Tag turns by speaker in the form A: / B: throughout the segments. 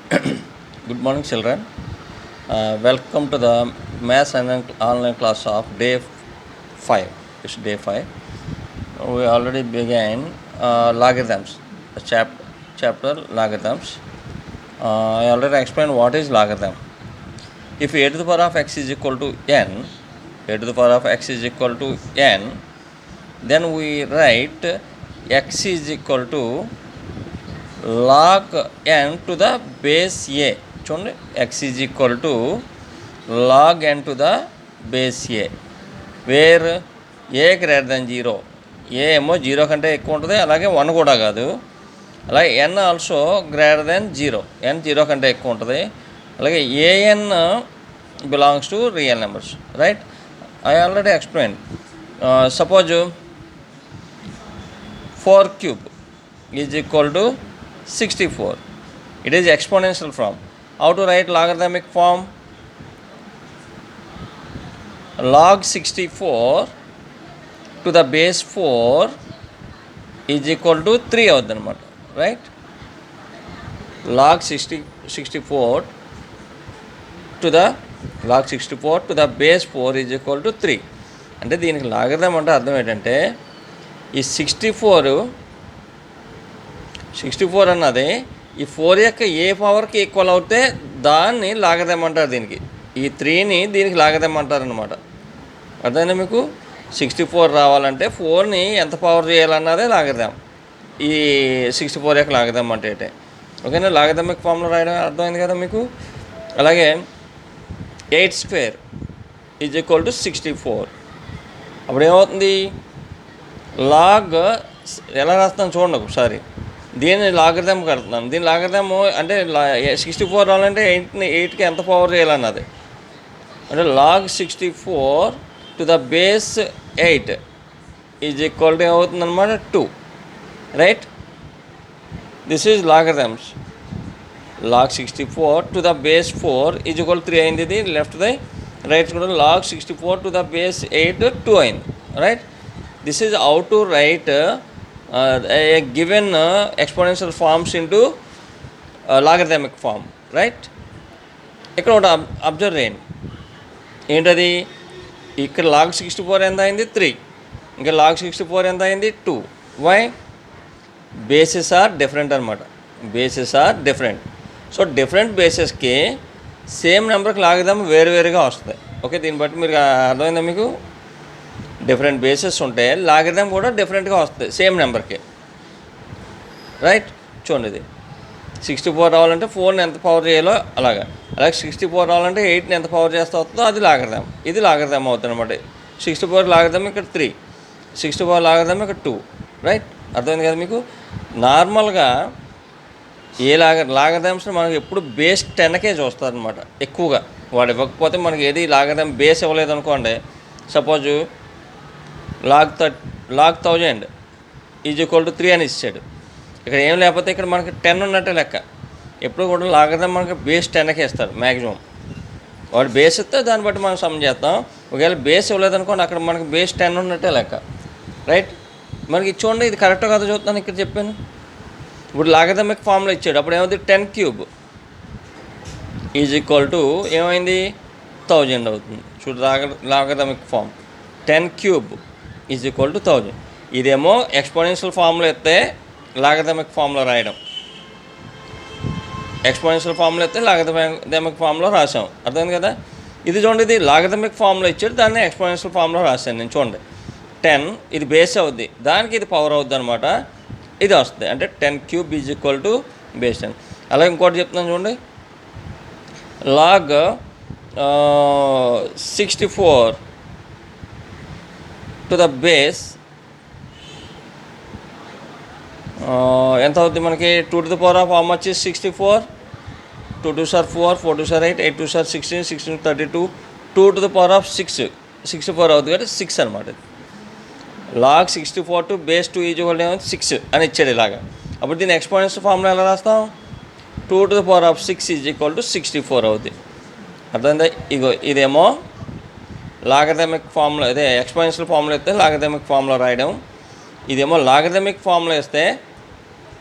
A: Good morning, children. Welcome to the Maths and online class of day 5. It's day 5. We already began logarithms, chapter logarithms. I already explained what is logarithm. If a to the power of x is equal to n, a to the power of x is equal to n, then we write x is equal to log n to the base a. చూడండి, x is equal to log n to the base a, where a greater than 0. a ఏమో 0 కంటే ఎక్కువ ఉంటుంది, అలాగే 1 కూడా కాదు. అలాగే n also greater than 0, n 0 కంటే ఎక్కువ ఉంటుంది. అలాగే an belongs to real numbers, right? I already explain. Suppose 4 cube is equal to 64. It is exponential form. How to write logarithmic form? Log 64 to the base 4 is equal to 3 అవుతుంది అనమాట, right? log 64 to the base 4 is equal to 3. అంటే దీనికి logarithm అంటే అర్థం ఏంటంటే, ఈ 64 అన్నది ఈ 4 యొక్క ఏ పవర్కి ఈక్వల్ అవుతే దాన్ని లాగరిథం దీనికి. ఈ 3ని దీనికి లాగరిథం అనమాట. అర్థమైందా మీకు? 64 రావాలంటే 4ని ఎంత పవర్ చేయాలన్నదే లాగరిథం. ఈ 64 యొక్క లాగరిథం అంటే ఏంటే, ఓకేనా? లాగరిథమిక్ ఫామ్లో రాయడం అర్థమైంది కదా మీకు. అలాగే 8 square ఈజ్ ఈక్వల్ టు 64. అప్పుడు ఏమవుతుంది? లాగ్ ఎలా రాస్తాను చూడండి ఒకసారి. దీన్ని లాగరిథం కడుతున్నాను. దీని లాగరిథం అంటే 64 రావాలంటే 8కి ఎంత పవర్ చేయాలన్నది. అంటే log 64 to the base 8 is equal to ఏమవుతుంది అనమాట 2, right? This is logarithms. Log 64 to the base 4 is equal 3 అయింది. ఇది లెఫ్ట్ది, రైట్ కూడా లాగ్ 64 టు ద బేస్ 8 2 అయింది, right? This is how to write a given exponential forms into logarithmic form, right? ఇక్కడ ఒకటి observe చేయండి. ఏంటది? ఇక్కడ లాగ్ 64 ఎంత అయింది? 3. ఇంకా లాగ్ 64 ఎంత అయింది? 2. వై? బేసెస్ ఆర్ డిఫరెంట్ అనమాట. Bases are different. So different బేసెస్కి సేమ్ నెంబర్కి లాగరిథం వేరువేరుగా వస్తుంది. ఓకే, దీన్ని బట్టి మీరు అర్థమైందా మీకు? డిఫరెంట్ బేసెస్ ఉంటే లాగరిథం కూడా డిఫరెంట్గా వస్తుంది సేమ్ నెంబర్కి, రైట్? చూడండి, ఇది 64 రావాలంటే 4ని ఎంత పవర్ చేయాలో అలాగే 64 రావాలంటే 8ని ఎంత పవర్ చేస్తూ అవుతుందో అది లాగరిథం. ఇది లాగరిథం అవుతుంది అనమాట. 64 లాగరిథం ఇక్కడ 3, 64 లాగరిథం ఇక్కడ 2, రైట్? అర్థమైంది కదా మీకు? నార్మల్గా ఏ లాగరిథమ్స్ మనకి ఎప్పుడు బేస్ 10కే చూస్తారనమాట ఎక్కువగా. వాడు ఇవ్వకపోతే మనకి ఏది లాగరిథం బేస్ ఇవ్వలేదు అనుకోండి. Suppose log 1000 is equal to 3 అని ఇచ్చాడు. ఇక్కడ ఏం లేకపోతే ఇక్కడ మనకి 10 ఉన్నట్టే లెక్క. ఎప్పుడు కూడా లాగరిథం మనకి బేస్ 10కే ఇస్తారు మ్యాక్సిమం. వాడు బేస్ ఇస్తే దాన్ని బట్టి మనం సమ్ చేస్తాం. ఒకవేళ బేస్ ఇవ్వలేదనుకోండి, అక్కడ మనకి బేస్ 10 ఉన్నట్టే లెక్క, రైట్? మనకి చూడండి, ఇది కరెక్టో కాదో చూస్తాను. ఇక్కడ చెప్పాను. ఇప్పుడు లాగరిథమిక్ ఫామ్లో ఇచ్చాడు. అప్పుడు ఏమవుతుంది? 10 cube ఈజ్ ఈక్వల్ టు ఏమైంది? 1000 అవుతుంది. చూడు, logarithmic form 10 cube is equal to 1000. ఇదేమో ఎక్స్పోనెన్షియల్ ఫామ్లో ఎత్తే లాగరిథమిక్ ఫామ్లో రాయడం. ఎక్స్పోనెన్షియల్ ఫామ్లో ఎత్తే లాగరిథమిక్ ఫామ్లో రాసాం. అర్థమైంది కదా? ఇది చూడండి, ఇది లాగరిథమిక్ ఫామ్లో ఇచ్చాడు, దాన్ని ఎక్స్పోనెన్షియల్ ఫామ్లో రాశాను నేను. చూడండి, 10 ఇది బేస్ అవుద్ది, దానికి ఇది పవర్ అవుద్ది అనమాట. ఇది వస్తుంది అంటే 10 cube is equal to base 10. అలాగే ఇంకోటి చెప్తున్నాను చూడండి, లాగ్ 64 టు ద బేస్ ఎంత అవుతుంది మనకి? 2 to the power of how much is 64? 2 2s are 4, 4 2s are 8, 8 2s are 16, 16 32, 2 to the power of 6, 64 అవుతుంది కాబట్టి 6 అనమాట. Log 64 to base 2 is equal to 6 అని ఇచ్చాడు ఇలాగా. అప్పుడు దీన్ని ఎక్స్పోనెన్షియల్ ఫార్ములా ఎలా రాస్తాం? 2 to the power of 6 is equal to 64 అవుతుంది. అర్థమైందా? ఇగో ఇదేమో లాగరిథమిక్ ఫామ్లో, అదే ఎక్స్పోనెన్షియల్ ఫామ్లో ఇస్తే లాగరిథమిక్ ఫామ్లో రాయడం. ఇదేమో లాగరిథమిక్ ఫామ్లో ఇస్తే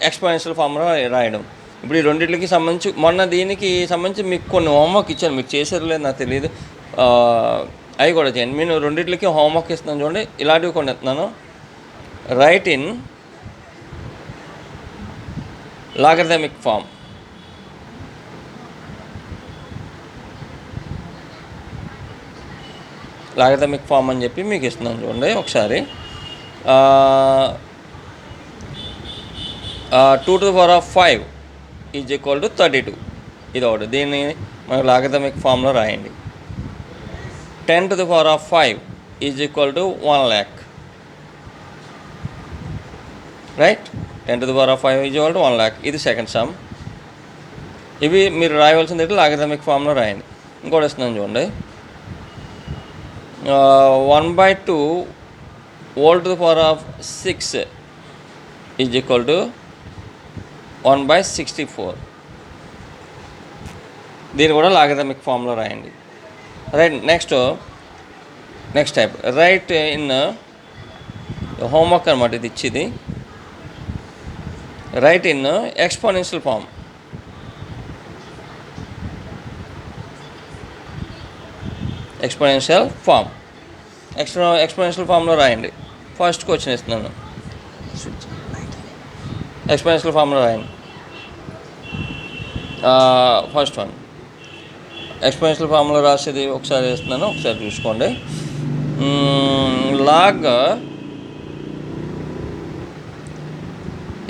A: ఎక్స్పోనెన్షియల్ ఫామ్లో రాయడం. ఇప్పుడు ఈ రెండింటికి సంబంధించి మొన్న దీనికి సంబంధించి మీకు కొన్ని హోంవర్క్ ఇచ్చాను, మీకు చేసారు లేదు నాకు తెలియదు, అవి కూడా చేయండి. నేను రెండింటికి హోంవర్క్ ఇస్తున్నాను చూడండి, ఇలాంటివి కొన్ని ఇస్తున్నాను. Write in logarithmic form. Logarithmic form అని చెప్పి మీకు ఇస్తున్నాను చూడండి ఒకసారి. 2⁵ ఈజ్ ఈక్వల్ టు 32. ఇది ఒకటి, దీన్ని మనకు లాగరిథమిక్ ఫామ్లో రాయండి. 10⁵ is equal to 1,00,000. Right, 10⁵ is equal to 1,00,000. ఇది సెకండ్ సమ్. ఇవి మీరు రాయవలసింది లాగరిథమిక్ ఫామ్లో రాయండి. ఇంకోటి ఇస్తున్నాను చూడండి. 1/2 whole⁶ ఈజ్ ఈక్వల్ టు 1/64. దీన్ని కూడా లాగరిథమిక్ ఫామ్లో రాయండి. Right, next type write in homework అనమాట ఇది ఇచ్చేది. Write in exponential form. Exponential ఫామ్లో రాయండి. ఫస్ట్ క్వశ్చన్ ఇస్తున్నాను, ఎక్స్పోనెన్షియల్ ఫామ్లో రాయండి. ఫస్ట్ వన్ ఎక్స్పోనెన్షియల్ ఫామ్లో రాసేది ఒకసారి ఇస్తున్నాను, ఒకసారి చూసుకోండి. Log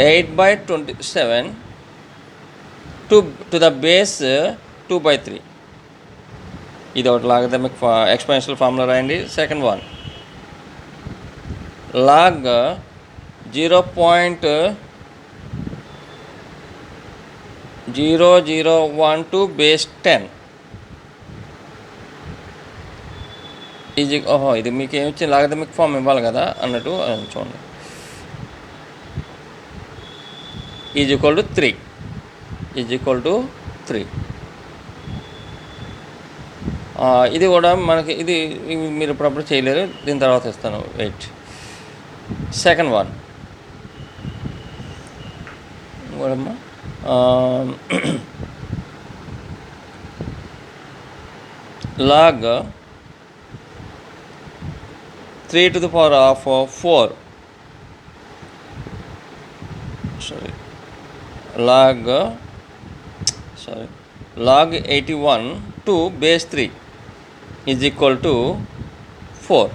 A: 8/27 to the base 2/3. ఇది ఒకటి లాగరిథమిక్ ఎక్స్పోనెన్షియల్ ఫామ్లో రాయండి. Second one log 0.0012 to base 10. ఇది మీకు ఏమి వచ్చింది, లాగరిథమిక్ ఫామ్ ఇవ్వాలి కదా అన్నట్టు చూడండి. Is equal to 3. ఇది కూడా మనకి ఇది మీరు ఇప్పుడప్పుడు చేయలేరు, దీని తర్వాత ఇస్తాను, వెయిట్. సెకండ్ వన్ ఇంకోటమ్మా, log 3⁴ log 81 to base 3 is equal to 4.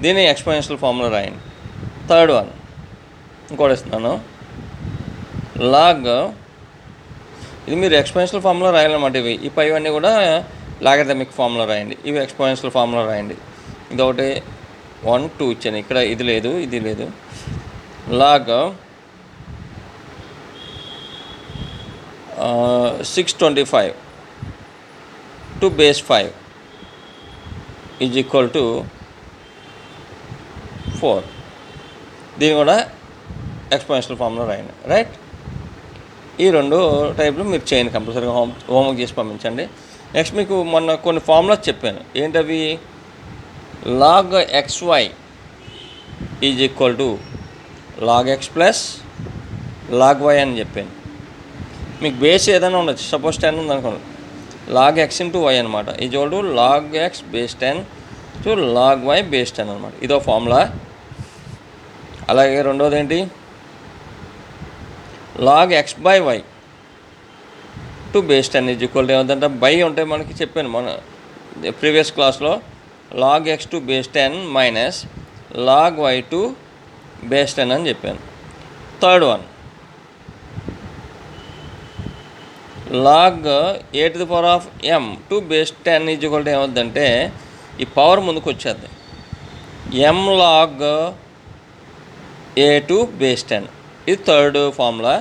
A: దీన్ని ఎక్స్పోనెన్షియల్ ఫామ్లో రాయండి. థర్డ్ వన్ ఇంకోటి ఇస్తున్నాను. లాగ్, ఇది మీరు ఎక్స్పోనెన్షియల్ ఫామ్లో రాయాలన్నమాట. ఈ పైవన్నీ కూడా లాగరిథమిక్ ఫామ్లో రాయండి, ఇవి ఎక్స్పోనెన్షియల్ ఫామ్లో రాయండి. ఇదొకటి 1 2 ఇచ్చాను, ఇక్కడ ఇది లేదు. Log 625 to base 5 is equal to 4. దీన్ని కూడా ఎక్స్పోనెన్షియల్ ఫామ్లో రాయండి. రైట్, ఈ రెండు టైప్లు మీరు చేయండి, కంపల్సరీగా హోంవర్క్ చేసి పంపించండి. నెక్స్ట్ మీకు మొన్న కొన్ని ఫార్ములాస్ చెప్పాను, ఏంటవి? Log XY is equal to log X plus log Y అని చెప్పాను. మీకు బేస్ ఏదైనా ఉండొచ్చు, సపోజ్ 10 ఉంది అనుకోండి, లాగ్ X ఇంటూ Y అనమాట, is equal to log X base 10 to log Y base 10 అనమాట. ఇదో ఫార్ములా. అలాగే రెండోది ఏంటి? Log X/Y to base 10 is equal to ఏమంటే బై ఉంటే మనకి చెప్పాను మన ప్రీవియస్ క్లాస్లో, log X to base 10 minus log Y to base 10 అని చెప్పాను. Third one log a⁴m to base 10 is equal to ఏమవుద్దంటే ఈ పవర్ ముందుకు వచ్చేది, m log a to base 10. ఇది థర్డ్ ఫార్ములా.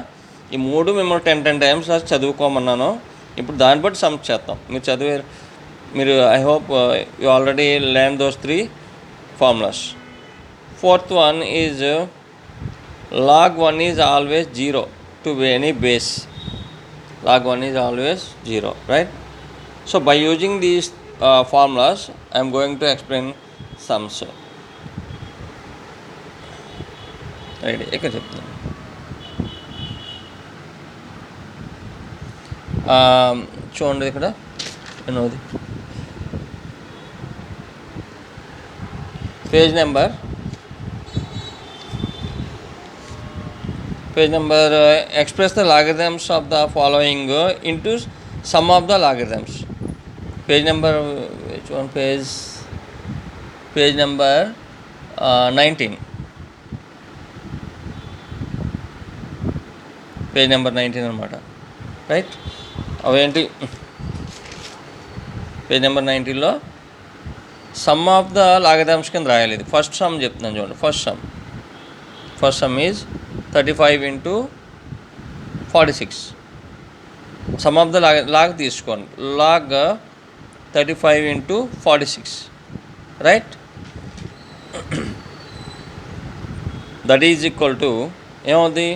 A: ఈ మూడు మిమ్మల్ని 10 టైమ్స్ చదువుకోమన్నాను. ఇప్పుడు దాన్ని బట్టి సమ్ చేస్తాం. మీరు I hope you already learn those 3 formulas. Fourth one is log 1 is always 0 to any base. Log 1 is always 0, right? So by using these formulas, I am going to explain sums. Right? చూడండి ఇక్కడ ఎన్నోది page number express the logarithms of the following into sum of the logarithms. Page number, which one page number 19. Page number 19 అనమాట, right. అవేంటి page number 19లో sum of the logarithms కింద రాయాలి. ఇది first sum చెప్తున్నాను చూడండి. First sum is 35 into 46. Sum of the log తీసుకోండి. Log 35 into 46, right. That is equal to ఏమవుతుంది,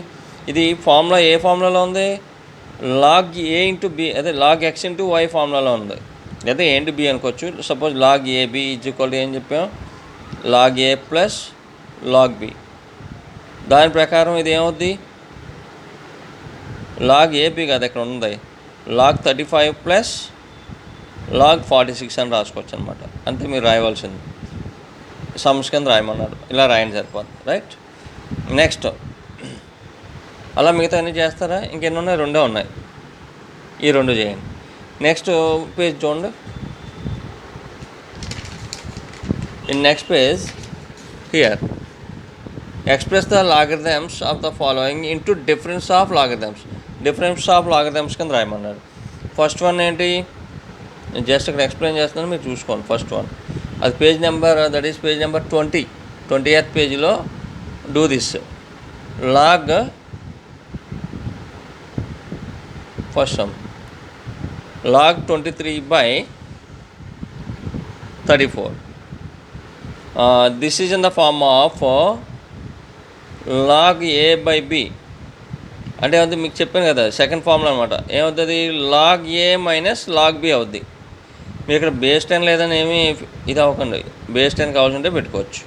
A: ఇది ఫార్ములా ఏ ఫార్ములాలో ఉంది, లాగ్ ఏ ఇంటూ బి, అదే లాగ్ ఎక్స్ ఇంటూ వై ఫార్ములాలో ఉంది. లేదా ఏ ఇంటూ బి అనుకోవచ్చు. Suppose log a b is equal to ఏం చెప్పాం, log a plus log B. దాని ప్రకారం ఇది ఏమవుద్ది, లాగ్ ఏబి కాదు ఇక్కడ ఉంది, లాగ్ 35 ప్లస్ లాగ్ 46 అని రాసుకోవచ్చు అనమాట. అంతే మీరు రాయవలసింది. సమ్స్ కింద రాయమన్నారు, ఇలా రాయండి సరిపోతుంది, రైట్. నెక్స్ట్ అలా మిగతా అన్నీ చేస్తారా, ఇంకెన్ని ఉన్నాయి, రెండే ఉన్నాయి, ఈ రెండు చేయండి. నెక్స్ట్ పేజ్ చూడండి. In next page here express the logarithms of the following into difference of logarithms. Difference of logarithms కింద రాయమన్నాడు. ఫస్ట్ వన్ ఏంటి, జస్ట్ ఇక్కడ ఎక్స్ప్లెయిన్ చేస్తున్నాను, మీరు చూసుకోండి. ఫస్ట్ వన్ అది page number, that is page number 20th పేజీలో do this. Log first sum log 23/34. This is in the form of log A by B. అంటే అది మీకు చెప్పాను కదా, సెకండ్ ఫార్ములా అనమాట. ఏమవుతుంది, లాగ్ ఏ మైనస్ లాగ్ బి అవుద్ది. మీరు ఇక్కడ బేస్ 10 లేదని ఏమీ ఇది అవ్వకండి. బేస్ 10 కావాల్సి ఉంటే పెట్టుకోవచ్చు.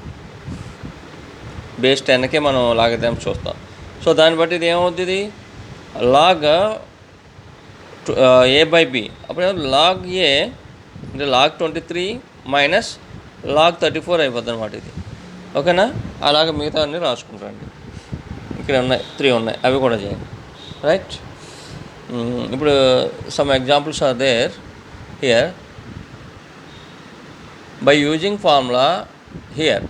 A: బేస్ 10కే మనం లాగరిథమ్స్ చూస్తాం. సో దాన్ని బట్టి ఇది ఏమవుతుంది, ఇది లాగ్ ఏ బై బి. అప్పుడు లాగ్ ఏ అంటే లాగ్ 23 మైనస్ లాగ్ 34 అయిపోద్ది అనమాట ఇది. ఓకేనా, అలాగే మిగతా అన్నీ రాసుకుంటారండి. ఇక్కడ ఉన్నాయి 3 ఉన్నాయి, అవి కూడా చేయండి, రైట్. ఇప్పుడు some examples are there here. By using formula here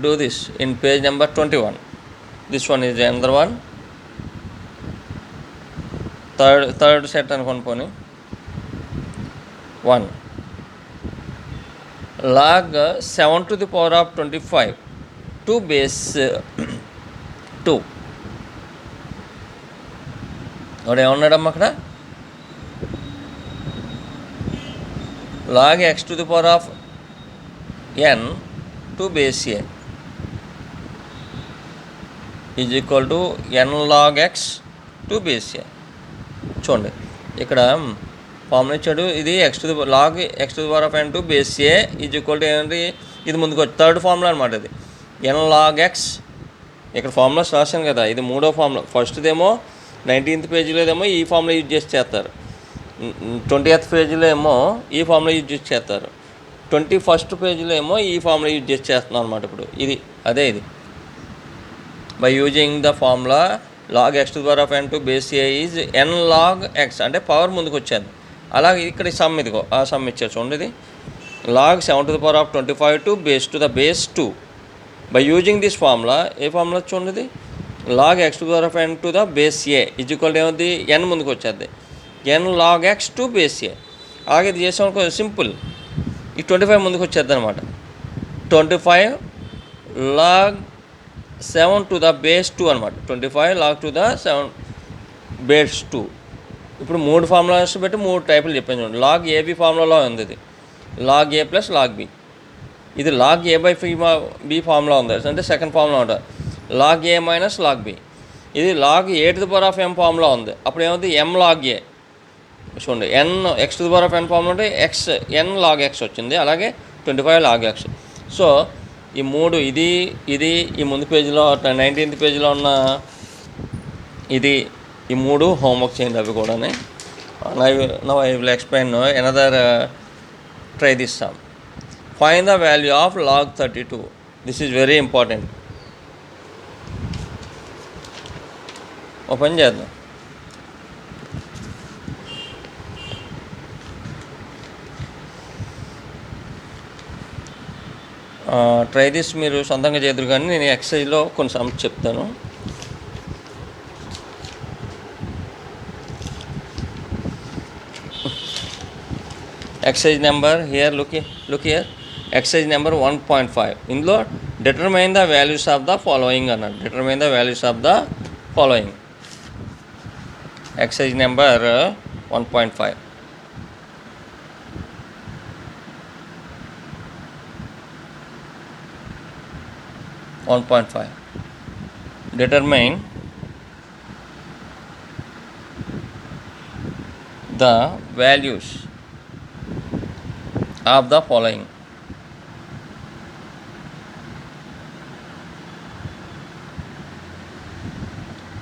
A: do this in page number 21. This one is another one. Third set అనుకోని పోనీ 1 log 7 to the power of 25 to base 2. వాడు ఏమన్నాడమ్మా అక్కడ, log X to the power of N to base A is equal to n log X to base a. చూడండి ఇక్కడ formula ఇచ్చాడు. ఇది log X to the power of N to base A is equal to ఏంటి, ఇది ముందుకు వచ్చి third formula అనమాట. ఇది ఎన్ లాగ్ ఎక్స్. ఇక్కడ ఫార్ములాస్ రాశాను కదా, ఇది మూడో ఫార్ములా. ఫస్ట్దేమో 19th పేజీలో ఏమో ఈ ఫార్ములా యూజ్ చేసి చేస్తారు, 20th పేజీలో ఏమో ఈ ఫార్ములా యూజ్ చేసి చేస్తారు, 21st పేజీలో ఏమో ఈ ఫార్ములా యూజ్ చేసి చేస్తున్నాం అనమాట. ఇప్పుడు ఇది అదే, ఇది by using the formula log X to the power of N to base A is N log X, అంటే పవర్ ముందుకు వచ్చేది. అలాగే ఇక్కడ సమ్, ఇదిగో ఆ సమ్ ఇచ్చారు చూడండి. ఇది log 7 to the power of 25 to the base 2. By using this formula, ఏ ఫార్ములా చూడండి, ఇది log X to the power of N to the base A is equal ఏమవుతుంది, ఎన్ ముందుకు వచ్చేది, N log X to base A. అలాగే ఇది చేసామనుకో simple, ఈ 25 ముందుకు వచ్చేది అనమాట. 25 లాగ్ 7 to the base 2 అనమాట. 25 లాగ్ టు ద 7 బేస్ 2. ఇప్పుడు 3 ఫార్ములాస్ పెట్టి 3 టైపులు చెప్పాను చూడండి. లాగ్ ఏబి ఫార్ములాలో ఉంది, ఇది log a plus log b. ఇది log A by b formula ఉంది, అంటే సెకండ్ ఫార్ములా ఉంటుంది, లాగ్ ఏ మైనస్ లాగ్ బి. ఇది log a to the power of m formula ఉంది. అప్పుడు ఏమవుతుంది, ఎం లాగ్ ఏ. చూడండి, n x to the power of n formula ఉంటే ఎక్స్ ఎన్ లాగ్ ఎక్స్ వచ్చింది. అలాగే 25 లాగ్ ఎక్స్. సో ఈ 3, ఇది ఈ ముందు పేజీలో 19th పేజీలో ఉన్న ఇది, ఈ 3 హోంవర్క్ చేయండి. అవి కూడా Now I will explain another try this sum. Find the value of log 32. This is very important. Open చేద్దాం. ట్రై దిస్ మీరు సొంతంగా చేద్దరు, కానీ నేను ఎక్సైజ్లో కొన్ని సమ్స్ చెప్తాను. Exercise number here look here, exercise number 1.5. ఇందులో determine the values of the following అన్నాడు. Determine the values of the following. Exercise number 1.5. Determine the values of the following.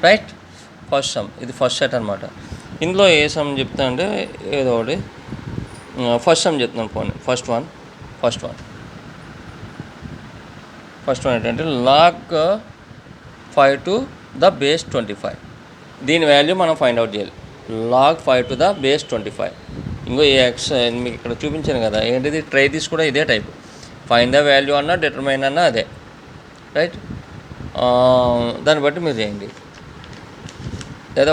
A: Right, first sum. ఇది first set అనమాట. ఇందులో ఏ some చెప్తా అంటే ఏదో ఒకటి first sum చెప్తున్నాను. పోనీ ఫస్ట్ వన్ ఏంటంటే లాగ్ 5 to the base 25. దీని వాల్యూ మనం ఫైండ్ అవుట్ చేయాలి. Log 5 to the base 25. ఇంకో ఏ ఎక్స్ మీకు ఇక్కడ చూపించాను కదా, ఏంటిది ట్రై దిస్ కూడా ఇదే టైప్. ఫైండ్ ద వాల్యూ అన్నా డిటర్మైన్ అన్నా అదే. రైట్, దాన్ని బట్టి మీరు చేయండి. లేదా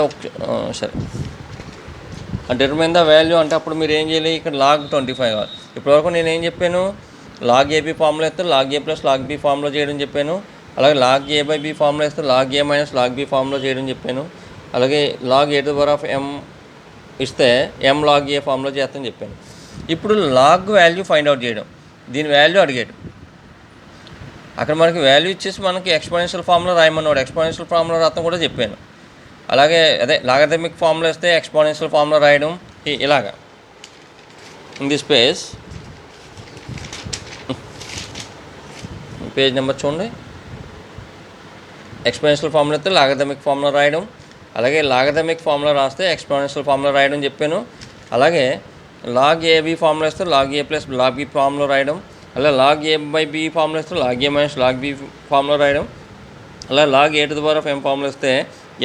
A: సరే, డిటర్మైన్ ద వాల్యూ అంటే అప్పుడు మీరు ఏం చేయాలి, ఇక్కడ లాగ్ 25 కావాలి. ఇప్పటివరకు నేను ఏం చెప్పాను, లాగ్ ఏబీ ఫార్ములా వేస్తే log a plus log b formula చేయడం చెప్పాను. అలాగే log A by b formula వేస్తే లాగ్ ఏ మైనస్ లాగ్ బీ ఫార్ములా చేయడం చెప్పాను. అలాగే log a to the power of m ఇస్తే ఎం లాగ్ ఏ ఫార్ములా చేస్తాను చెప్పాను. ఇప్పుడు లాగ్ వాల్యూ ఫైండ్ అవుట్ చేయడం, దీని వాల్యూ అడిగాడు. అక్కడ మనకి వాల్యూ ఇచ్చేసి మనకి ఎక్స్పోనెన్షియల్ ఫార్ములా రాయమన్నాడు. ఎక్స్పోనెన్షియల్ ఫార్ములా రాత్రం కూడా చెప్పాను. అలాగే అదే లాగరిథమిక్ ఫార్ములా ఇస్తే ఎక్స్పోనెన్షియల్ ఫార్ములా రాయడం ఇలాగా. ఇన్ దిస్ పేజ్ నెంబర్ చూడండి. ఎక్స్పోనెన్షియల్ ఫార్ములా అయితే లాగరిథమిక్ ఫార్ములా రాయడం, అలాగే లాగరిథమిక్ ఫార్ములా రాస్తే ఎక్స్పోనెన్షియల్ ఫార్ములా రాయడం చెప్పాను. అలాగే లాగ్ ఏబీ ఫార్ములా ఇస్తే log a plus log b formula రాయడం, అలాగే log A by b formula ఇస్తే లాగ్ ఏ మైనస్ లాగ్ బీ ఫార్ములా రాయడం, అలాగే log a to the power of m formula ఇస్తే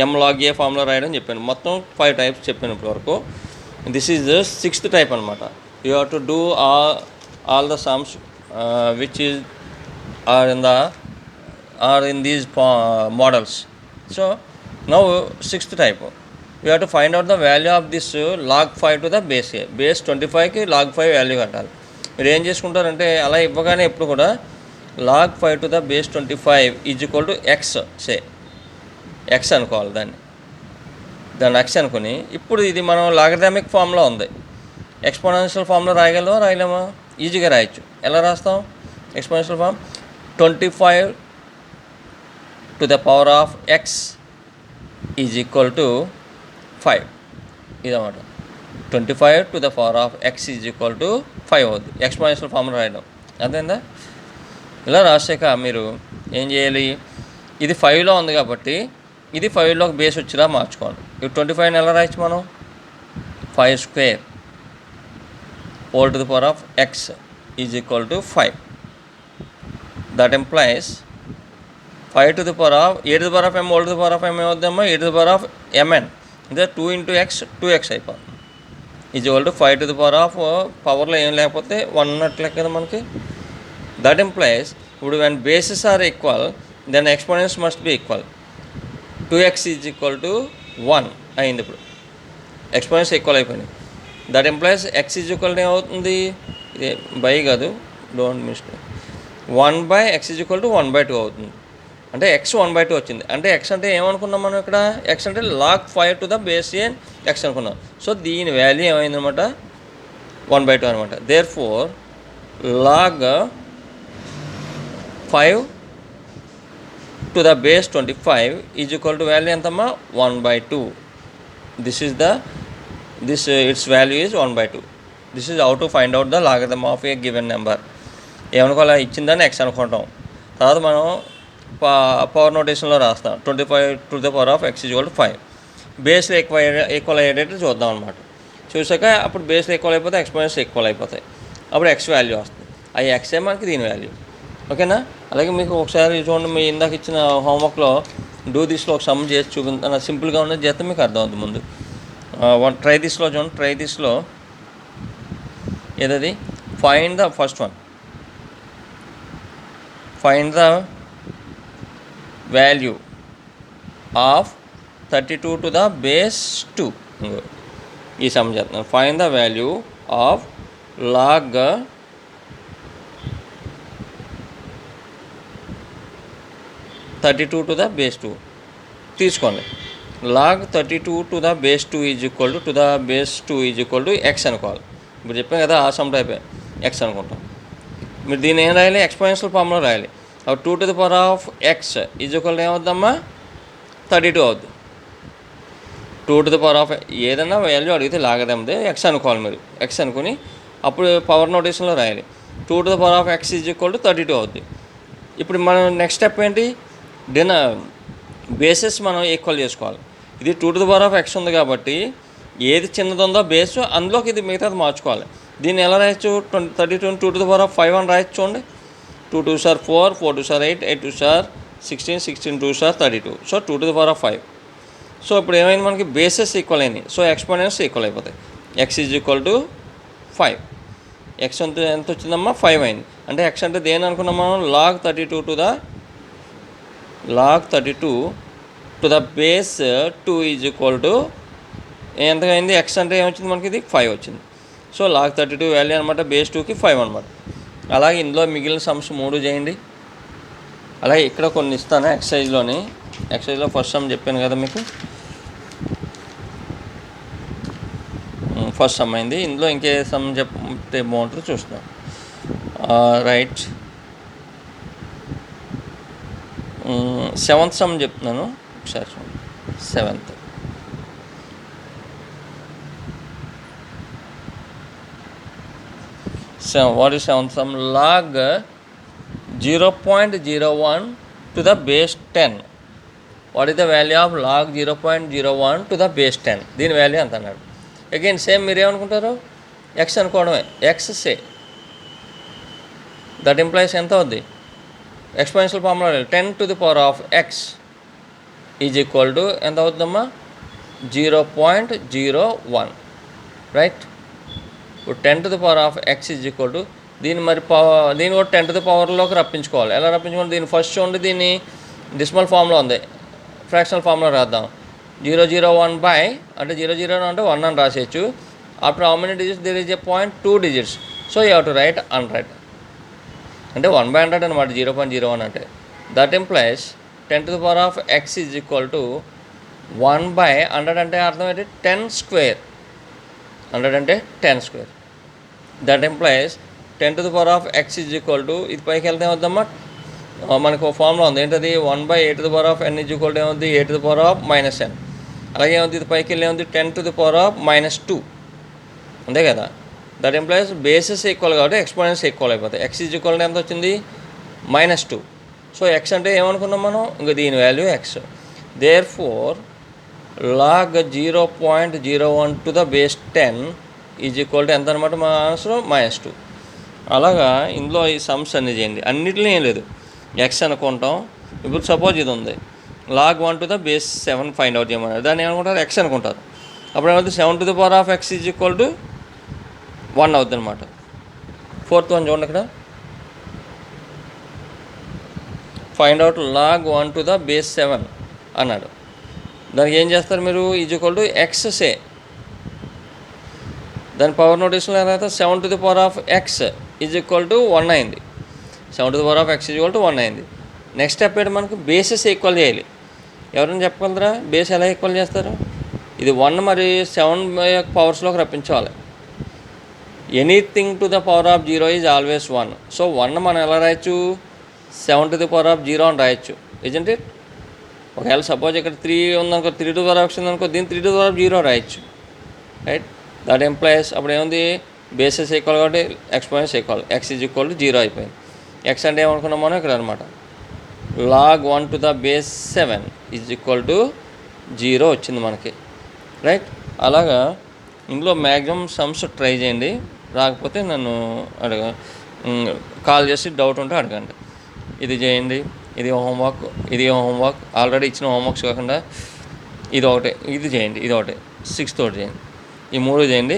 A: ఎం లాగ్ ఏ ఫార్ములా రాయడం చెప్పాను. మొత్తం 5 టైప్స్ చెప్పాను ఇప్పటివరకు. This is the 6th type అనమాట. You have to do all the sums which is are in these models. So now 6th type, you have to find out the value of this log 5 to the base a. Base 25కి log 5 value కట్టాలి. మీరు ఏం చేసుకుంటారంటే అలా ఇవ్వగానే ఎప్పుడు కూడా log 5 to the base 25 is equal to x, say x అనుకోవాలి. దాన్ని x అనుకుని ఇప్పుడు ఇది మనం లాగరిథమిక్ ఫార్ములా ఉంది. ఎక్స్పోనెన్షియల్ ఫార్ములా రాయలేమా? ఈజీగా రాయొచ్చు. ఎలా రాస్తాం exponential form? 25 to the power of x is equal to 5. ఇదన్నమాట. 25 to the power of x is equal to 5 అవుద్ది ఎక్స్పోనెన్షియల్ ఫార్ములా రాయడం. అర్థమైందా? ఇలా రాసాక మీరు ఏం చేయాలి, ఇది 5లో ఉంది కాబట్టి ఇది 5లోకి బేస్ వచ్చేలా మార్చుకోండి. ఇప్పుడు 25 ఎలా రాయొచ్చు మనం? 5 square whole to the power of x is equal to 5. That implies 5 to the power of a to the power of m whole to the power of m ఏమవుతుందమ్మా? a to the power of mn. ఇదే 2 into x 2x అయిపోతుంది. Is equal to 5 to the power of పవర్లో ఏం లేకపోతే 1 ఉన్నట్లే కదా మనకి. That implies ఇప్పుడు when bases are equal then exponents must be equal. 2x is equal to 1 అయింది. ఇప్పుడు ఎక్స్పోనెన్స్ ఈక్వల్ అయిపోయింది. That implies x is equal to ఏమవుతుంది? ఇది బై కాదు, don't mistake. 1/x is equal to 1/2 అవుతుంది. అంటే x 1/2 వచ్చింది. అంటే x అంటే ఏమనుకున్నాం మనం ఇక్కడ? x అంటే log 5 to the base A x అనుకున్నాం. సో దీని వాల్యూ ఏమైందనమాట? 1/2 అనమాట. Therefore log 5 to the base 25 is equal to value ఎంతమ్మా? 1/2. Its value is 1/2. This is how to find out the logarithm of a given number. ఏమనుకోవాలి? ఇచ్చిందని x అనుకుంటాం. తర్వాత మనం పవర్ నోటేషన్లో రాస్తాం. 25 to the power of x is equal to 5. బేస్లో equal అయ్యేటట్టు చూద్దాం అనమాట. చూసాక అప్పుడు బేస్ ఈక్వల్ అయిపోతే ఎక్స్పోనెంట్స్ ఈక్వల్ అయిపోతాయి. అప్పుడు ఎక్స్ వాల్యూ వస్తుంది. ఆ ఎక్సే మనకి దీని వాల్యూ. ఓకేనా? అలాగే మీకు ఒకసారి చూడండి, మీ ఇందాక ఇచ్చిన హోంవర్క్లో డూ దిస్లో ఒక సమ్ చేసి చూపించాను. సింపుల్గా ఉన్నది చేస్తే మీకు అర్థం అవుతుంది. ముందు ట్రై దిస్లో చూడండి. ట్రై దిస్లో ఏదది? Find the first one, find the value of 32 to the base 2. ఈ సమ్ చేస్తున్నాను. Find the value of log 32 to the base 2 తీసుకోండి. log 32 to the base 2 is equal to the base 2 is equal to X అనుకోవాలి. ఇప్పుడు చెప్పాను కదా, ఆ some type X అనుకుంటాం. మీరు దీన్ని ఏం రాయాలి? ఎక్స్పోనెన్షియల్ ఫామ్లో రాయాలి. అప్పుడు 2 to the power of x is equal to ఏమవుద్దమ్మా? 32 అవుద్ది. 2 to the power of ఏదన్నా వాల్యూ అడిగితే లాగదేమదే ఎక్స్ అనుకోవాలి. మీరు ఎక్స్ అనుకుని అప్పుడు పవర్ నోటేషన్లో రాయాలి. 2 to the power of x is equal to 32 అవుద్ది. ఇప్పుడు మనం నెక్స్ట్ స్టెప్ ఏంటి? బేసెస్ మనం ఈక్వల్ చేసుకోవాలి. ఇది 2 to the power of x ఉంది కాబట్టి ఏది చిన్నది ఉందో బేస్ అందులోకి ఇది మిగతాది మార్చుకోవాలి. దీన్ని ఎలా రాయొచ్చు? 32 2 to the power of 5 అని రాయొచ్చు. చూడండి, 2 2s are 4, 4 2s are 8, 8 2s are 16, 16 2s are 32. So 2 to the power of 5. So ఇప్పుడు ఏమైంది? మనకి బేసెస్ ఈక్వల్ అయినాయి. సో ఎక్స్పోనెంట్స్ ఈక్వల్ అయిపోతాయి. X is equal to 5. X ఎంత వచ్చిందమ్మా? 5 అయింది. అంటే ఎక్స్ అంటే దేని అనుకున్నాం మనం? log 32 to the base 2 is equal to ఎంతగా అయింది? ఎక్స్ అంటే ఏమొచ్చింది మనకి? ఇది 5 వచ్చింది. సో log 32 వాల్యూ అనమాట బేస్ 2కి 5 అనమాట. అలాగే ఇందులో మిగిలిన సమ్స్ 3 చేయండి. అలాగే ఇక్కడ కొన్ని ఇస్తాను ఎక్సైజ్లో ఫస్ట్ సమ్ చెప్పాను కదా మీకు, ఫస్ట్ సమ్ అయింది. ఇందులో ఇంకే సమ్ చెప్తే బాగుంటుందో చూస్తున్నాం. రైట్, 7th సమ్ చెప్తున్నాను ఒకసారి చూడండి. 7th what is 7th some? log 0.01 to the base 10. What is the value of log 0.01 to the base 10? దీని వాల్యూ ఎంత అన్నాడు. అగైన్ సేమ్ మీరు ఏమనుకుంటారు? ఎక్స్ అనుకోవడమే. ఎక్స్ సే దట్ ఇంప్లైస్ ఎంత అవుద్ది? Exponential formula 10 to the power of x is equal to ఎంత అవుతుందమ్మా? 0.01. రైట్. ఇప్పుడు 10 to the power of x is equal to దీన్ని మరి దీన్ని కూడా 10 to the powerలోకి రప్పించుకోవాలి. ఎలా రప్పించుకోవాలి? దీన్ని ఫస్ట్ చూడండి, దీన్ని డెసిమల్ ఫామ్లో ఉంది, ఫ్రాక్షనల్ ఫామ్లో రాద్దాం. 001 బై అంటే 001 అంటే 1 అని రాసేయచ్చు. After how many digits? There is a point 2 digits. So you have to write 100 అంటే 1/100 అనమాట 0.01 అంటే. That implies 10 to the power of x is equal to 1/100 అంటే అర్థం ఏంటి? 10 square. 100 అంటే 10 square. That implies 10 to the power of x is equal to ఇది పైకి వెళ్తే ఏమవుద్దమ్మా? మనకు ఫార్ములా ఉంది ఏంటది? 1/a to the power of n is equal to ఏమవుద్ది? a to the power of -n. అలాగే ఏమవుతుంది? ఇది పైకి వెళ్ళి ఏమవుతుంది? 10 to the power of -2 అంతే కదా. దట్ ఎంప్లాయీస్ బేసెస్ ఈక్వల్ కాబట్టి ఎక్స్పోనెంట్స్ ఈక్వల్ అయిపోతాయి. ఎక్స్ ఈజ్ ఈక్వల్ ఎంత వచ్చింది? -2. సో ఎక్స్ అంటే ఏమనుకున్నాం మనం? ఇంకా దీని value X. Therefore log 0.01 to the base 10 is equal to ఎంత అనమాట? మా ఆన్సర్ -2. అలాగా ఇందులో ఈ సమ్స్ అన్నీ చేయండి. అన్నిటిలో ఏం లేదు, ఎక్స్ అనుకుంటాం. ఇప్పుడు సపోజ్ ఇది ఉంది, log 1 to the base 7 find out చేయమన్నారు. దాన్ని ఏమనుకుంటారు? ఎక్స్ అనుకుంటారు. అప్పుడు ఏమవుతుంది? 7 to the power of x is equal to 1 అవుతుంది అనమాట. 4th వన్ చూడండి, ఇక్కడ find out log 1 to the base 7 అన్నాడు. దానికి ఏం చేస్తారు మీరు? ఈజ్ ఈక్వల్ టు ఎక్స్ సే, దాని పవర్ నోటేషన్లో ఎలా అయితే 7 to the power of x is equal to 1 అయింది. 7 to the power of x is equal to 1 అయింది. నెక్స్ట్ స్టెప్ ఏంటి? మనకు బేసెస్ ఈక్వల్ చేయాలి. ఎవరైనా చెప్పగలరా బేస్ ఎలా ఈక్వల్ చేస్తారు? ఇది 1 మరి 7 పవర్స్లోకి రప్పించాలి. Anything to the power of 0 is always 1. So 1 మనం ఎలా రాయొచ్చు? 7 to the power of 0 అని రాయొచ్చు. Isn't it? ఒకవేళ సపోజ్ ఇక్కడ 3 ఉందనుకో, 3 to the power of x ఉందనుకో, దీన్ని 3 to the power of 0 రాయొచ్చు. రైట్. దట్ ఎంప్లాయీస్ అప్పుడు ఏముంది? బేసెస్ ఈక్వల్ కాబట్టి exponents equal. X is equal to 0 అయిపోయింది. ఎక్స్ అంటే ఏమనుకున్నాం మనం ఇక్కడ అనమాట? log 1 to the base 7 is equal to 0 వచ్చింది మనకి. రైట్. అలాగా ఇందులో మ్యాక్సిమం సమ్స్ ట్రై చేయండి, రాకపోతే నన్ను కాల్ చేసి డౌట్ ఉంటే అడగండి. ఇది చేయండి, ఇది హోంవర్క్, ఇది హోంవర్క్, ఆల్రెడీ ఇచ్చిన హోంవర్క్స్ కాకుండా ఇది ఒకటే, ఇది చేయండి, ఇది ఒకటే, 6th ఒకటి చేయండి, ఈ 3 చేయండి.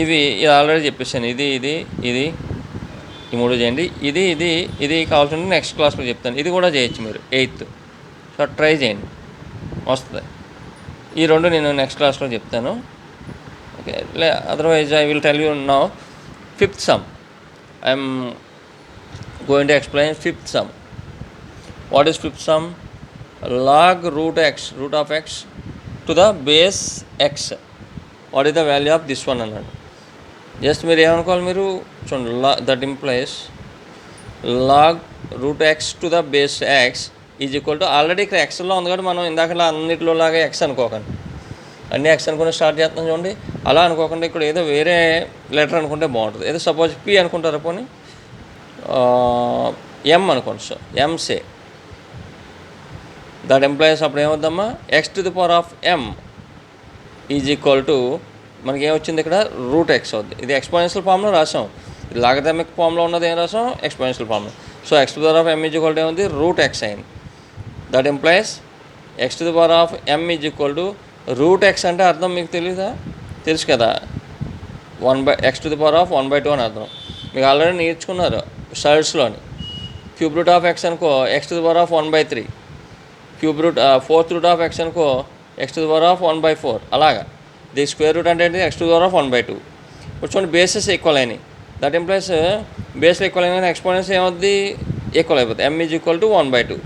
A: ఇది ఆల్రెడీ చెప్పేసాను, ఇది ఇది ఇది ఈ 3 చేయండి. ఇది ఇది ఇది కావాల్సింటే నెక్స్ట్ క్లాస్లో చెప్తాను. ఇది కూడా చేయొచ్చు మీరు 8th. సో ట్రై చేయండి, వస్తుంది. ఈ 2 నేను నెక్స్ట్ క్లాస్లో చెప్తాను. Okay, otherwise I will tell you now 5th sum. I'm going to explain 5th sum. What is 5th sum? Log root of x to the base x. What is the value of this one అన్నాడు. Just మీరు ఏమనుకోవాలి, మీరు చూడండి, that implies log root X to the base X is equal to, already ఇక్కడ ఎక్స్లో ఉంది కాబట్టి మనం ఇందాకలా అన్నిటిలో లాగా ఎక్స్ అనుకోకండి, అన్నీ ఎక్స్ అనుకుని స్టార్ట్ చేస్తాం చూడండి. అలా అనుకోకుండా ఇక్కడ ఏదో వేరే లెటర్ అనుకుంటే బాగుంటుంది. ఏదో సపోజ్ పి అనుకుంటారా, పోనీ ఎం అనుకోండి. సో ఎంసే దట్ ఎంప్లాయీస్ అప్పుడు ఏమవుద్దమ్మా, x to the power of m is equal to, మనకి ఏమొచ్చింది ఇక్కడ రూట్ ఎక్స్ అవుద్ది. ఇది ఎక్స్పోనెన్షియల్ ఫామ్లో రాసాం, ఇది లాగరిథమిక్ ఫామ్లో ఉన్నది ఏం రాసాం, ఎక్స్పోనెన్షియల్ ఫామ్లో. So X to the power of m is equal to ఏముంది, రూట్ ఎక్స్ అయింది. That employees X to the power of m is equal to root x అంటే అర్థం మీకు తెలీదా, తెలుసు కదా, X to the power of 1/2 అని అర్థం. మీకు ఆల్రెడీ నేర్చుకున్నారు స్టడీస్లోని. క్యూబ్ రూట్ ఆఫ్ ఎక్స్ అనుకో X to the power of 1/3, cube root 4th route of X అనుకో X to the power of 1/4. అలాగా ది స్క్వేర్ రూట్ అంటే X to the power of 1/2. ఇప్పుడు చూడండి, బేసెస్ ఈక్వల్ అయినాయి. That implies బేస్లో equal అయినా ఎక్స్పోనెన్స్ ఏమవుద్ది, ఈక్వల్ అయిపోతుంది. ఎం ఈజ్ ఈక్వల్ టు 1/2.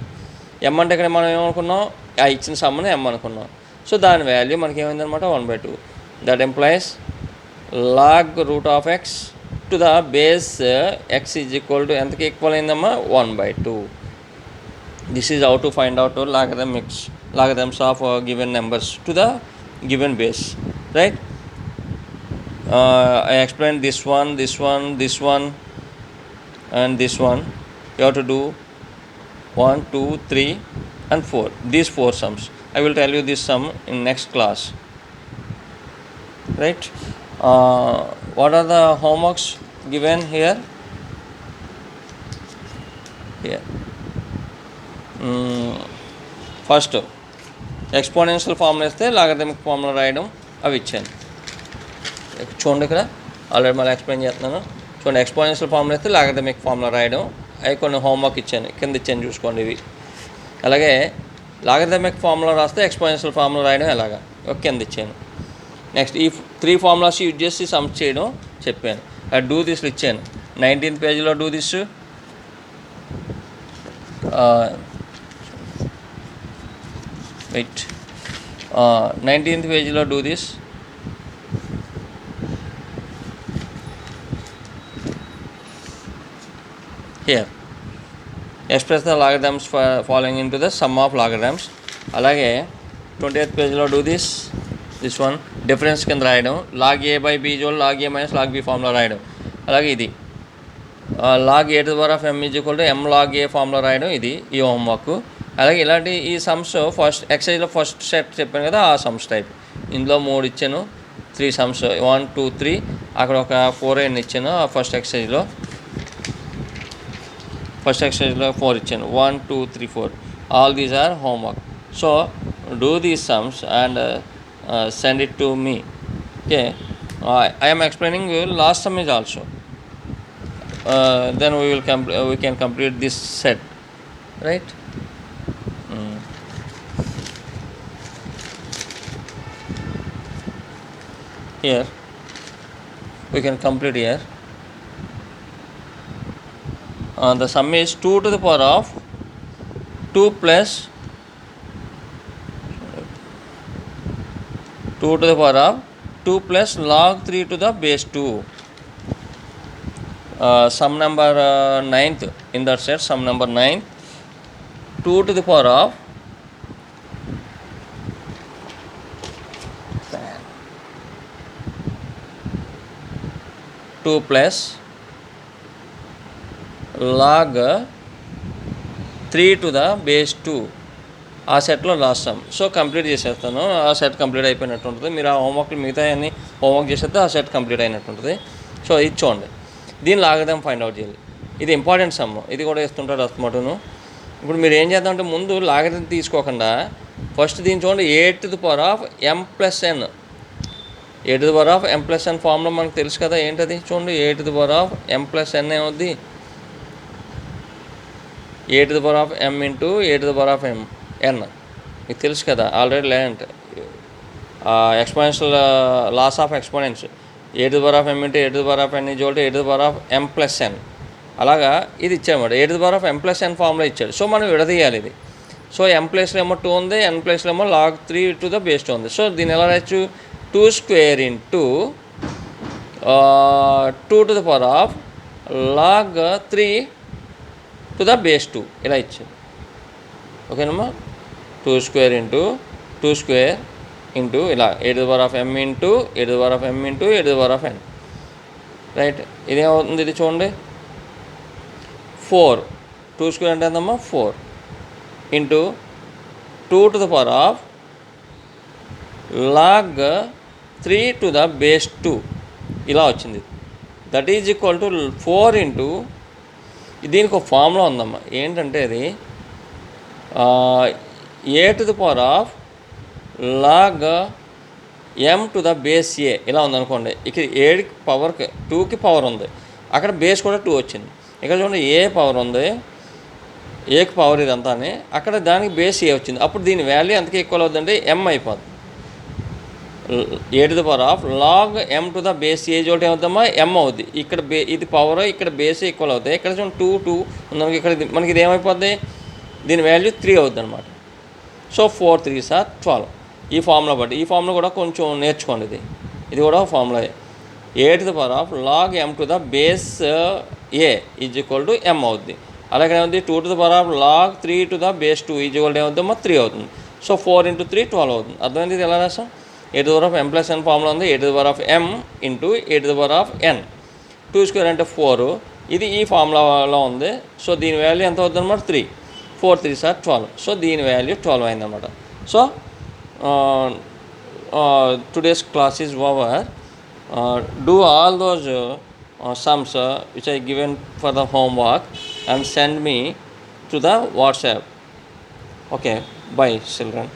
A: ఎం అంటే ఇక్కడ మనం ఏమనుకున్నాం, ఆ ఇచ్చిన సమ్మని ఎం అనుకున్నాం. సో దాని వాల్యూ మనకి ఏమైందనమాట, 1/2. That implies log root of x to the base X is equal to ఎంతకి ఈక్వల్ అయిందమ్మా, 1/2. This is how to find out logarithms of given numbers to the given base, right? I explained this one, and this one. You have to do 1, 2, 3 and 4, these 4 sums. I will tell you this sum in next class, right? What are the homeworks given here? First exponential formula ఇస్తే logarithmic formula రాయడం, అవి ఇచ్చాను. చూడండి, ఇక్కడ already మళ్ళీ explain చేస్తున్నాను. చూడండి, exponential formula ఇస్తే లాగరిథమిక్ ఫార్ములా రాయడం, అవి కొన్ని హోంవర్క్ ఇచ్చాను, కింద ఇచ్చాను చూసుకోండి ఇవి. అలాగే లాగరిథమిక్ ఫార్ములా రాస్తే ఎక్స్పోనెన్షియల్ ఫార్ములా రాయడం ఎలాగా కింద ఇచ్చాను. నెక్స్ట్ ఈ 3 ఫార్ములాస్ యూజ్ చేసి సమ్స్ చేయడం చెప్పాను. డూ దిస్లు ఇచ్చాను, 19th పేజీలో డూ దిస్. వెయిట్, 19th పేజీలో do this. Here express the logarithms following into the sum of logarithms. అలాగే 20th పేజీలో డూ దిస్ వన్, డిఫరెన్స్ కింద రాయడం, లాగ్ ఏ బై బీ జోల్ లాగ్ ఏ మైనస్ లాగ్ బీ ఫార్ములా రాయడం. అలాగే ఇది log a to the power of m is equal to m log a formula రాయడం, ఇది ఈ హోంవర్క్. అలాగే ఇలాంటి ఈ సమ్స్ ఫస్ట్ ఎక్సైజ్లో ఫస్ట్ సెట్ చెప్పాను కదా, ఆ సమ్స్ టైప్. ఇందులో 3 ఇచ్చాను, 3 సమ్స్, 1, 2, 3. అక్కడ ఒక 4 ఇచ్చాను ఫస్ట్ ఎక్సైజ్లో 4 ఇచ్చాను. 1, 2, 3, 4. All these are homework. So do these sums and send it to me. Okay, I am explaining last sum is also. Then we can complete this set, right? Here we can complete here. The sum is 2 to the power of 2 plus 2 to the power of 2 plus log 3 to the base 2. Sum number 9th in that set, sum number 9, 2 to the power of 2 plus log 3 to the base 2. ఆ సెట్లో last some. So complete చేసేస్తాను. ఆ set complete అయిపోయినట్టు ఉంటుంది. మీరు ఆ homework మిగతా అన్ని హోంవర్క్ చేసేస్తే ఆ సెట్ కంప్లీట్ అయినట్టు ఉంటుంది. సో ఇది చూడండి, దీని లాగదాం ఫైండ్ అవుట్ చేయాలి. ఇది ఇంపార్టెంట్ సమ్, ఇది కూడా ఇస్తుంటాడు అస్తమాటును. ఇప్పుడు మీరు ఏం చేద్దామంటే ముందు లాగదం తీసుకోకుండా ఫస్ట్ దీన్ని చూడండి, a⁴m+n. a⁴m+n ఫార్ములా మనకు తెలుసు కదా, ఏంటది చూడండి. a⁴m+n ఏమవుద్ది, a⁴m ఇంటూ a⁴m n. మీకు తెలుసు కదా, ఆల్రెడీ లేదంటే exponential laws of exponents. a⁴m into a⁴n a⁴m+n. అలాగా ఇది ఇచ్చామన్నమాట. a⁴m+n ఫార్ములా ఇచ్చాడు. సో మనం విడదీయాలి ఇది. సో m ప్లేస్లో ఏమో 2 ఉంది, n ప్లేస్లో ఏమో log 3 ఉంది. సో దీన్ని ఎలా రాయొచ్చు, 2² ఇంటూ 2 log 3 ఇలా ఇచ్చాడు. ఓకేనమ్మా, 2² ఇంటూ 2² ఇంటూ ఇలా a⁴m into a⁴m into a⁴n. Right, ఇదేమవుతుంది, ఇది చూడండి 4. 2² అంటే ఎంతమ్మా 4 ఇంటూ 2 log 3 ఇలా వచ్చింది. That is equal to 4 into, దీనికి ఒక ఫార్ములా ఉందమ్మా. ఏంటంటే అది a⁴log m⁴a ఇలా ఉందనుకోండి. ఇక్కడ 7కి పవర్కి 2కి పవర్ ఉంది, అక్కడ బేస్ కూడా 2 వచ్చింది. ఇక్కడ చూడండి ఏ పవర్ ఉంది, ఏకి పవర్ ఇదంతా, అక్కడ దానికి బేస్ ఏ వచ్చింది. అప్పుడు దీని వాల్యూ ఎంతకి ఈక్వల్ అవుతుందంటే m అయిపోద్ది. a⁴log m⁴a ఏమవుతుందమ్మా m అవుద్ది. ఇక్కడ ఇది పవర్, ఇక్కడ బేస్ ఈక్వల్ అవుతాయి. ఇక్కడ చూడండి 2 ఉంది, ఇక్కడ మనకి ఇది ఏమైపోద్ది, దీని వాల్యూ 3 అవుద్ది అనమాట. So 4 3s are 12. ఈ ఫార్ములా బట్టి, ఈ ఫార్ములా కూడా కొంచెం నేర్చుకోండి. ఇది కూడా formula. a⁴log m⁴a is equal to m అవుద్ది. అలాగే ఏమవుతుంది, 2 log 3 ఏమవుతుందమ్మా 3 అవుతుంది. సో 4 ఇంటూ 3 12 అవుతుంది. అర్థమైంది, ఇది ఎలా రాస్తాం. a⁴m+n ఫార్ములా ఉంది, a⁴m ఇంటూ a⁴n. 2² అంటే 4, ఇది ఈ ఫార్ములాలో ఉంది. సో దీని వాల్యూ ఎంత అవుతుంది అన్నమాట 3. 4 3s are 12. సో దీని వాల్యూ 12 అయిందన్నమాట. So today's class is over. Do all those sums which I given for the homework and send me to the WhatsApp. Okay, bye children.